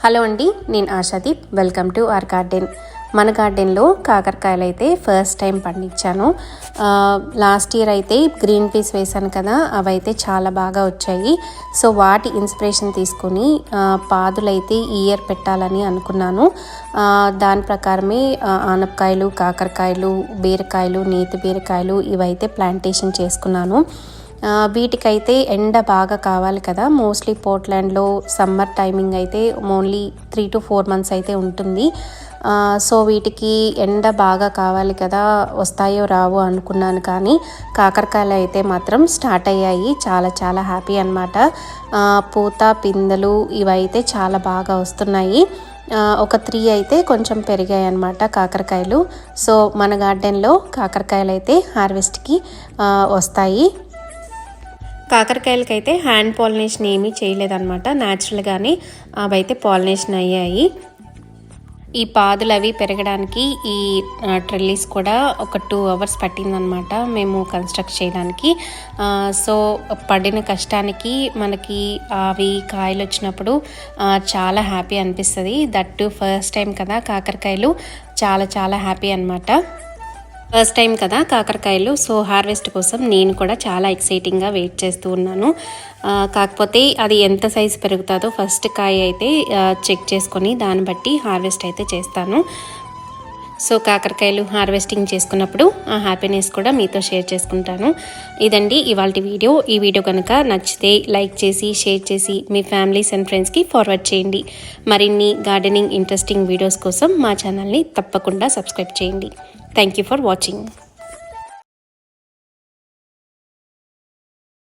Hello అండి, నేను Ashadeep. Welcome to our garden. మన గార్డెన్లో కాకరకాయలు అయితే ఫస్ట్ టైం పండించాను. లాస్ట్ ఇయర్ అయితే గ్రీన్ పీస్ వేసాను కదా, అవైతే చాలా బాగా వచ్చాయి. సో వాటి ఇన్స్పిరేషన్ తీసుకొని పాదులైతే ఈ ఇయర్ పెట్టాలని అనుకున్నాను. దాని ప్రకారమే ఆనపకాయలు, కాకరకాయలు, బీరకాయలు, నేతి బీరకాయలు ఇవైతే ప్లాంటేషన్ చేసుకున్నాను. వీటికైతే ఎండ బాగా కావాలి కదా. మోస్ట్లీ పోర్ట్లాండ్లో సమ్మర్ టైమింగ్ అయితే ఓన్లీ 3 to 4 months అయితే ఉంటుంది. సో వీటికి ఎండ బాగా కావాలి కదా, వస్తాయో రావో అనుకున్నాను. కానీ కాకరకాయలు అయితే మాత్రం స్టార్ట్ అయ్యాయి. చాలా చాలా హ్యాపీ అన్నమాట. పూత పిందెలు ఇవైతే చాలా బాగా వస్తున్నాయి. ఒక 3 అయితే కొంచెం పెరిగాయి అన్నమాట కాకరకాయలు. సో మన గార్డెన్లో కాకరకాయలు అయితే హార్వెస్ట్కి వస్తాయి. కాకరకాయలకైతే హ్యాండ్ పాలినేషన్ ఏమీ చేయలేదన్నమాట. న్యాచురల్గానే అవైతే పాలినేషన్ అయ్యాయి. ఈ పాదులు అవి పెరగడానికి ఈ ట్రెల్లీస్ కూడా ఒక 2 hours పట్టిందనమాట మేము కన్స్ట్రక్ట్ చేయడానికి. సో పడిన కష్టానికి మనకి అవి కాయలు వచ్చినప్పుడు చాలా హ్యాపీ అనిపిస్తుంది. దట్టు ఫస్ట్ టైం కదా కాకరకాయలు, చాలా చాలా హ్యాపీ అన్నమాట. ఫస్ట్ టైం కదా కాకరకాయలు. సో హార్వెస్ట్ కోసం నేను కూడా చాలా ఎక్సైటింగ్గా వెయిట్ చేస్తూ ఉన్నాను. కాకపోతే అది ఎంత సైజు పెరుగుతుందో ఫస్ట్ కాయ అయితే చెక్ చేసుకొని దాన్ని బట్టి హార్వెస్ట్ అయితే చేస్తాను. సో కాకరకాయలు హార్వెస్టింగ్ చేసుకున్నప్పుడు ఆ హ్యాపీనెస్ కూడా మీతో షేర్ చేసుకుంటాను. ఇదండి ఇవాల్టి వీడియో. ఈ వీడియో కనుక నచ్చితే లైక్ చేసి, షేర్ చేసి మీ ఫ్యామిలీస్ అండ్ ఫ్రెండ్స్కి ఫార్వర్డ్ చేయండి. మరిన్ని గార్డెనింగ్ ఇంట్రెస్టింగ్ వీడియోస్ కోసం మా ఛానల్ని తప్పకుండా సబ్స్క్రైబ్ చేయండి. Thank you for watching.